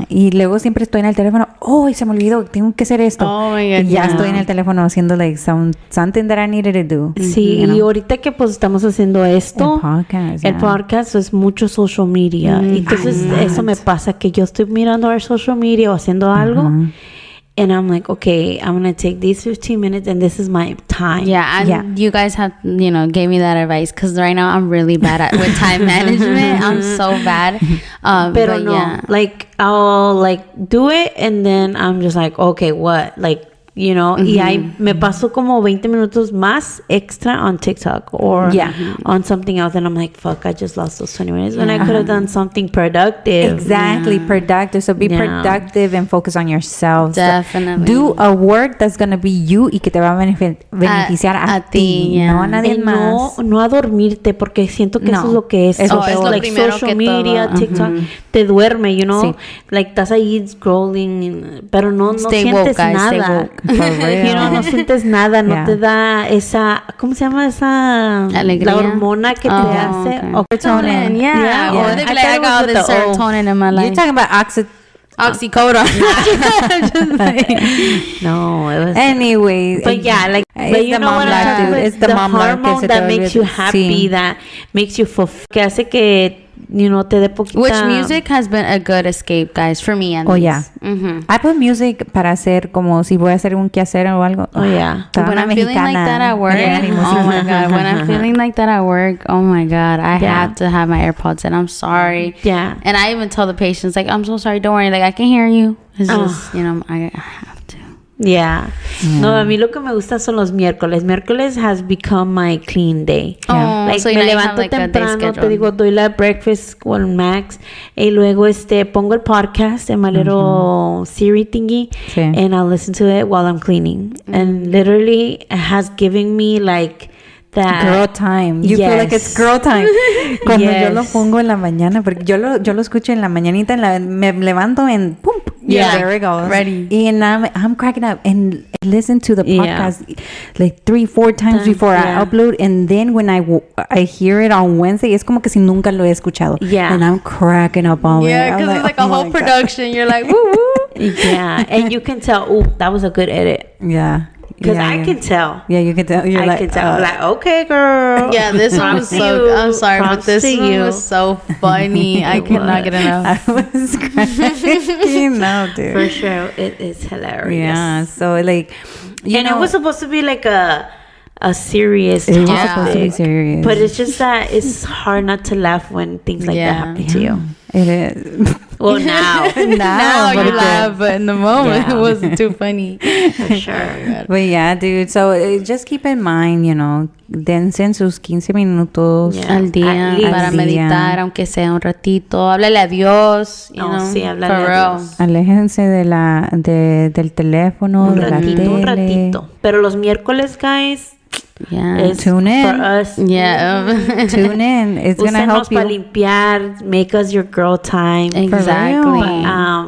y luego siempre estoy en el teléfono, y se me olvidó, tengo que hacer esto. Y ya estoy en el teléfono haciendo like something that I needed to do. Sí, y ahorita que pues estamos haciendo esto, el podcast es mucho social media. Y entonces eso me pasa que yo estoy mirando el social media o haciendo algo And I'm like, okay, I'm going to take these 15 minutes and this is my time. Yeah. And you guys have, gave me that advice because right now I'm really bad with time management. I'm so bad. Pero no, yeah. Like I'll like do it and then I'm just like, okay, what? Like, y ahí me paso como 20 minutos más extra on TikTok or on something else. And I'm like, fuck, I just lost those 20 minutes when I could have done something productive. Exactly, productive. So be productive and focus on yourself. Definitely. Do a work that's going to be you y que te va a beneficiar a ti, no a nadie más. No a dormirte, porque siento que eso es lo que es. Eso es like social media, todo. TikTok, te duerme, Sí. Like, estás ahí scrolling, pero no sientes nada. No sientes nada, no te da esa, ¿cómo se llama esa? Alegría. La hormona que te hace. Okay. Serotonin, Or they be like, I got this serotonin in my life. You're talking about oxycodone. No, it was. Anyway. But yeah, like, but you know what I'm talking about? It's the hormone that makes you happy, that makes you fulfilled, que hace que te dé poquita. Which music has been a good escape, guys, for me. Oh, yeah. Mm-hmm. I put music para hacer como si voy a hacer un quehacer o algo. Oh, yeah. When I'm feeling like that at work, oh my God. When I'm feeling like that at work, oh my God, I have to have my AirPods in. I'm sorry. Yeah. And I even tell the patients, like, I'm so sorry, don't worry. Like, I can hear you. It's just, I have to. Yeah. No, a mí lo que me gusta son los miércoles. Miércoles has become my clean day. Oh, like, so me levanto temprano, te digo, doy la breakfast con Max y luego pongo el podcast en my little Siri thingy and I'll listen to it while I'm cleaning. And literally it has given me like that girl time. You feel like it's girl time. Cuando yo lo pongo en la mañana, porque yo lo escucho en la mañanita, me levanto en pum. Yeah, there it goes. Ready. And I'm cracking up and listen to the podcast like 3-4 times before I upload. And then when I hear it on Wednesday, es como que si nunca lo he escuchado. Yeah. And I'm cracking up on it. Yeah, because it's like a whole production. You're like, woo woo. Yeah. And you can tell, that was a good edit. Yeah. Because I can tell. Yeah, you can tell. You're I can tell. I'm like, okay, girll. Yeah, this one was so... I'm sorry, but this one was so funny. I cannot get enough. I was cracking. No, dude. For sure. It is hilarious. Yeah, so like... it was supposed to be like a serious topic. It was supposed to be serious. But it's just that it's hard not to laugh when things like that happen to you. It is. Well, now you laugh, but in the moment it wasn't too funny. For sure. But yeah, dude. So just keep in mind, dense sus 15 minutos al día para meditar, aunque sea un ratito. Háblale a Dios. Sí, háblale a Dios. Aléjense del teléfono, de la tele. Un ratito. Pero los miércoles, guys... Yeah, tune in. For us. Yeah, tune in. It's gonna help you. Para limpiar, make us your girl time. Exactly.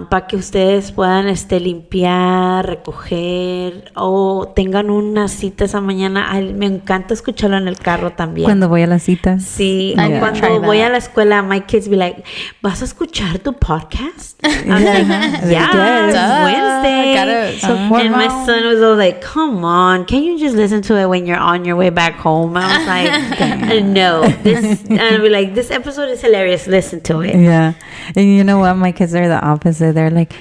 Para que ustedes puedan limpiar, recoger o tengan una cita esa mañana. Ay, me encanta escucharlo en el carro también. Cuando voy a las citas. Sí, cuando voy a la escuela, my kids be like, ¿vas a escuchar tu podcast? I'm like, yes, it's Wednesday. And my son was all like, come on, can you just listen to it when you're on your way back home? I was like, no. And I'll be like, this episode is hilarious. Listen to it. Yeah. And you know what? My kids are the opposite. They're like,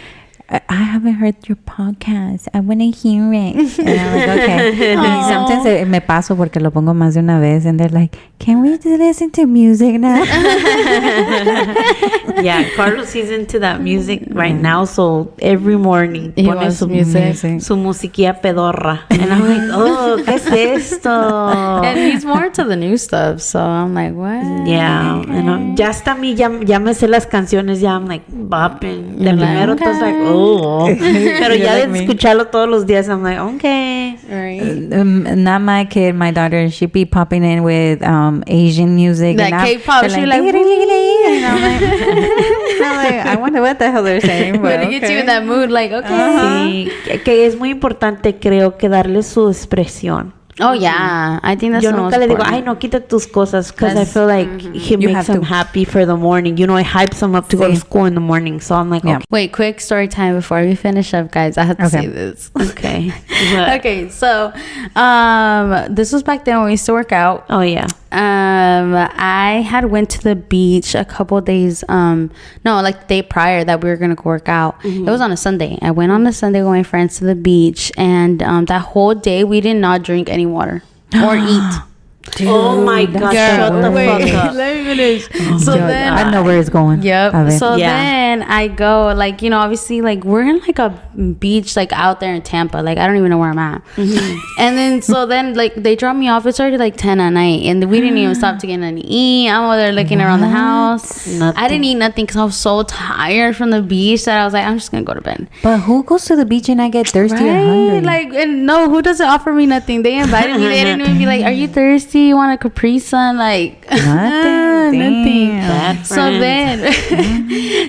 I haven't heard your podcast. I want to hear it. And I'm like, okay. And sometimes me paso porque lo pongo más de una vez. And they're like, can we listen to music now? Yeah, Carlos is into that music right now. So every morning he pone su music. Su musiquilla pedorra. And I'm like, oh, ¿qué es esto? And he's more to the new stuff. So I'm like, what? Yeah. And ya hasta a mí, ya me sé las canciones. Ya I'm like, bopping. De primero, entonces like, oh. Pero ya de escucharlo todos los días, I'm like, okay. Right. Not my kid, my daughter, she be popping in with Asian music. That K-pop, she's like, and I'm like, I wonder what the hell they're saying. But it gets you in that mood, like, okay. Sí, que es muy importante, creo, que darle su expresión. Oh, yeah. I think that's Yo the nunca most le digo, important. ay, no, quita tus cosas, because I feel like he makes them happy for the morning. It hypes them up to go to school in the morning. So I'm like, okay. Wait, quick story time before we finish up, guys. I have to say this. Okay. Okay, so this was back then when we used to work out. Oh, yeah. I had went to the beach a couple days. No, like the day prior that we were gonna go work out. It was on a Sunday. I went on a Sunday with my friends to the beach, and that whole day we did not drink any water or eat. Dude, oh my god! Shut the fuck up. Let me finish. So then I know where it's going. Yep. So then I go, like, you know, obviously, like, we're in like a beach, like out there in Tampa. Like, I don't even know where I'm at. And then so then like they drop me off. It's already like 10 at night, and we didn't even stop to get anything to eat. I'm over there looking around the house. I didn't eat nothing because I was so tired from the beach that I was like, I'm just gonna go to bed. But who goes to the beach and I get thirsty or hungry? Like, and no, who doesn't offer me nothing? They invited me. They didn't even be like, are you thirsty? You want a Capri Sun? Like, nothing.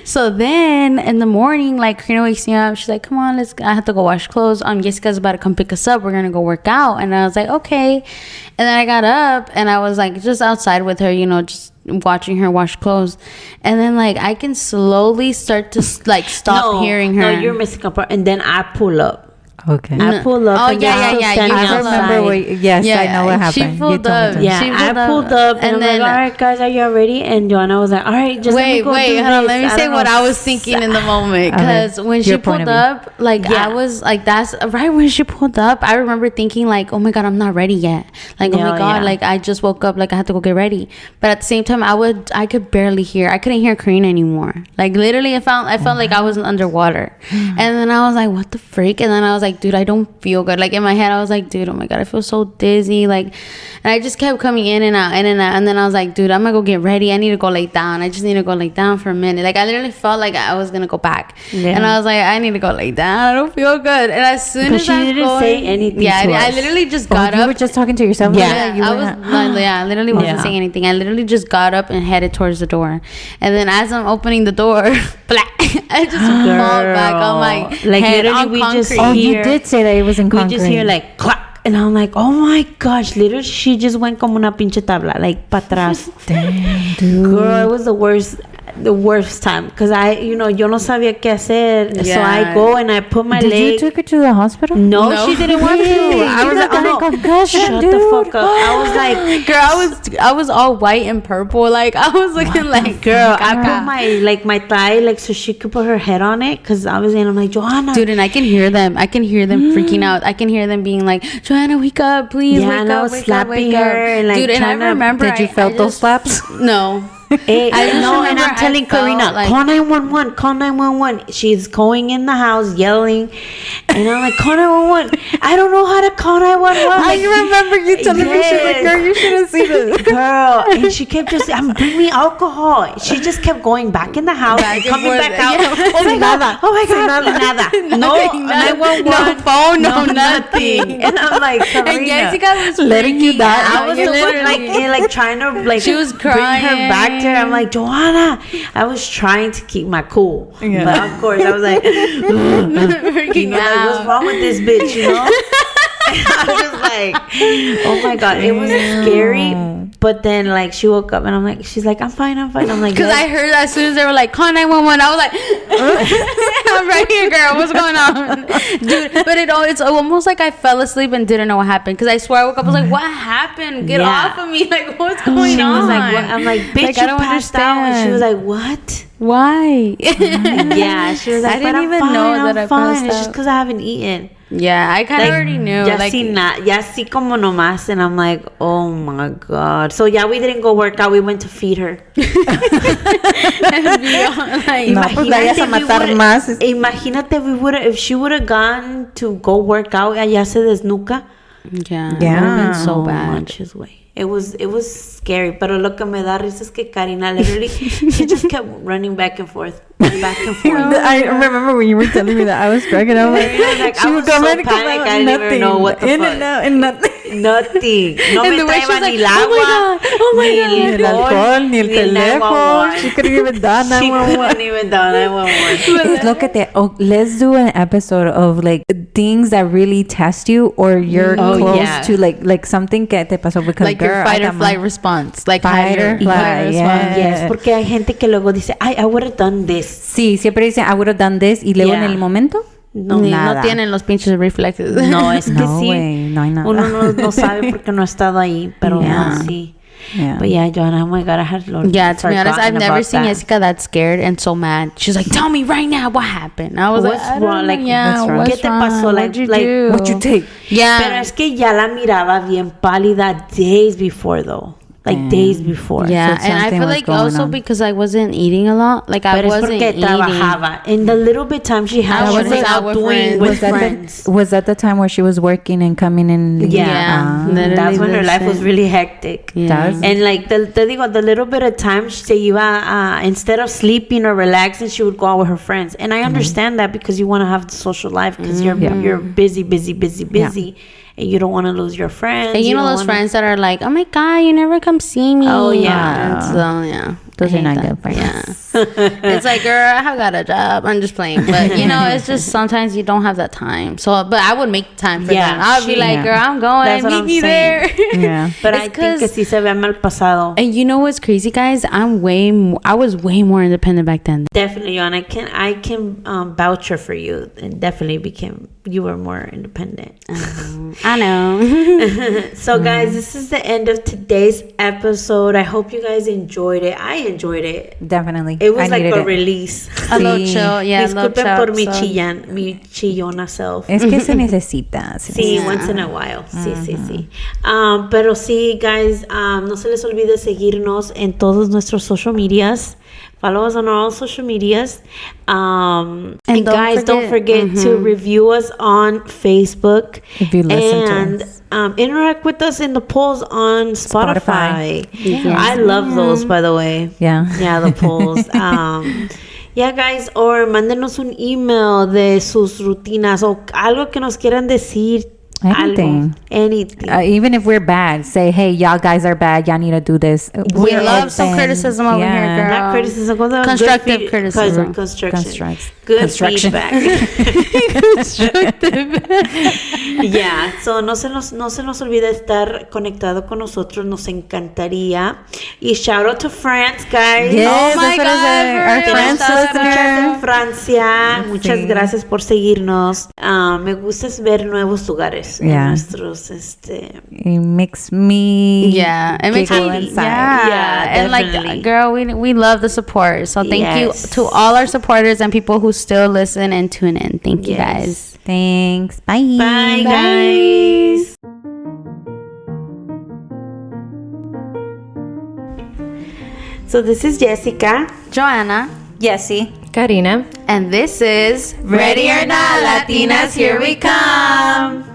So then in the morning, like, Karina wakes me up. She's like, come on, I have to go wash clothes. Jessica's about to come pick us up. We're gonna go work out. And I was like, okay. And then I got up and I was like just outside with her, you know, just watching her wash clothes. And then like I can slowly start to like stop hearing her. No, you're missing a part. And then I pull up. Okay. I pull up. Oh, yeah. I remember I know what happened. She pulled up. I pulled up. And then, like, all right, guys, are you ready? And Joanna was like, all right, just wait, hold on. Let me say what I was thinking in the moment. Because when she pulled up, like, I was like, that's right when she pulled up, I remember thinking, like, oh my God, I'm not ready yet. Like, oh my God, like, I just woke up, like, I had to go get ready. But at the same time, I could barely hear. I couldn't hear Karina anymore. Like, literally, I felt like I was underwater. And then I was like, what the freak? And then I was like, dude, I don't feel good. Like, in my head I was like, dude, oh my God, I feel so dizzy. Like, and I just kept coming in and out. And then I was like, dude, I'm gonna go get ready. I need to go lay down. I just need to go lay down for a minute. Like, I literally felt like I was gonna go back. And I was like, I need to go lay down. I don't feel good. And as soon as I didn't say anything. I literally just got up. You were just talking to yourself. I literally wasn't saying anything. I literally just got up and headed towards the door. And then as I'm opening the door, I just fall back on my head on concrete. You did say that it was in concrete. We just hear like clack, and I'm like, oh my gosh, literally she just went como una pinche tabla, like pa atrás. Damn, dude. Girl, it was the worst time because yo no sabía qué hacer. So I go and I put my leg. Did you take her to the hospital? No, she didn't want to. I was like, oh no, shut the fuck up. I was like, girl, I was all white and purple. Like, I was looking like, girl, I put my thigh, like, so she could put her head on it because I was in. I'm like, Joanna, dude, and I can hear them freaking out. I can hear them being like, Joanna, wake up, please, wake and up, I was slapping her, and like, dude, and I remember, did you felt those slaps? No. And I'm telling Karina, like, call 911. She's going in the house yelling, and I'm like, call 911. I don't know how to call 911. I remember you telling me, she's like, girl, you should have seen it. Girl, and she kept just, bring me alcohol. She just kept going back in the house and coming back out. Oh my God, nada. No 911, no phone, no nothing. And I'm like, Karina, and Jessica was letting you die. I was the one like trying to like, she was crying. Bring her back to her. I'm like, Joanna, I was trying to keep my cool, but of course I was like, freaking out. Like, what's wrong with this bitch, you know? I was like, oh my God, it was scary. But then, like, she woke up and I'm like, she's like, I'm fine. I'm like, because I heard as soon as they were like, call 911, I was like, I'm right here, girl. What's going on, dude? But it's almost like I fell asleep and didn't know what happened. Because I swear I woke up, I was like, what happened? Get off of me! Like, what's going on? Was like, what? I'm like, bitch, like, you passed out. And she was like, what? Why? Yeah, she was like, I didn't even know that I passed out. It's just because I haven't eaten. Yeah, I kind of already knew. Ya así como nomás, and I'm like, oh my God. So yeah, we didn't go work out. We went to feed her. Imagínate, if she would have gone to go work out, allá se desnuca. Yeah, it would have been so bad. It was scary. Pero lo que me da risa es que Karina literally, she just kept running back and forth. I remember when you were telling me that I was pregnant. I was like, she would come in and come out. I didn't even know what the fuck. In and out, and nothing. Nothing. No and me traía ni el agua, ni el alcohol, ni el teléfono. She couldn't even dial 911. She couldn't even dial 911. Look at that. Oh, let's do an episode of like things that really test you, or you're close to like something que te pasó, because like your fight or flight response, like fight or flight. Yes, porque hay gente que luego dice, I would have done this. Sí, siempre dicen I would have done this, y luego en el momento no tienen los pinches reflexes. No, es que sí. No hay nada. Uno no sabe porque no ha estado ahí, pero sí. But yeah, Joanna, oh my God, I had to be honest, I've never seen Jessica that scared and so mad. She's like, tell me right now what happened. I was what's like, wrong? Like, yeah, what's ¿Qué te pasó? What'd you do? What'd you take? Yeah. Pero es que ya la miraba bien pálida days before, though. Like days before. Yeah, so and I feel like also because I wasn't eating a lot. Like I wasn't eating. Trabajaba. In the little bit time she had, she was out doing with friends. Was that the time where she was working and coming in? Yeah. That's when her life was really hectic. Yeah. And like, te digo, the little bit of time she iba, instead of sleeping or relaxing, she would go out with her friends. And I understand that because you want to have the social life because you're busy. Yeah. And you don't want to lose your friends. And you know those friends that are like, oh my God, you never come see me. Oh, yeah. So, yeah. Those are not good friends. Yeah. It's like, girl, I have got a job. I'm just playing. But, you know, it's just sometimes you don't have that time. So, but I would make time for them. I would be like, girl, I'm going. Meet me there. Yeah. But I think que sí se ve mal pasado. And you know what's crazy, guys? I was way more independent back then. Definitely, and I can vouch for you. And definitely you were more independent. I know. So, guys, this is the end of today's episode. I hope you guys enjoyed it. I enjoyed it. Definitely. It was like a release. A little chill. Yeah, Disculpen por mi chillona self. Es que se necesita. Sí, once in a while. Sí. Pero sí, guys, no se les olvide seguirnos en todos nuestros social medias. Follow us on all social medias. And guys, don't forget to review us on Facebook. If you listen to us. Interact with us in the polls on Spotify. Yes. I love those, by the way. Yeah, the polls. Yeah, guys, or mándenos un email de sus rutinas o algo que nos quieran decir. Anything. Even if we're bad, say, hey, y'all guys are bad. Y'all need to do this. We love some criticism over here, girl. Not criticism. Constructive criticism. Good feedback. Yeah. So no se nos olvide estar conectado con nosotros. Nos encantaría. Y shout out to France, guys. Yes, oh my God. Our French listeners. Francia. Muchas gracias por seguirnos. Me gusta ver nuevos lugares. Nuestros, It makes me it makes me inside. And like, girl, we love the support. So thank you to all our supporters and people who still listen and tune in. Thank you, guys. Thanks. Bye. Bye, guys. So this is Jessica, Joanna, Jessie, Karina, and this is Ready or Not, Latinas, here we come.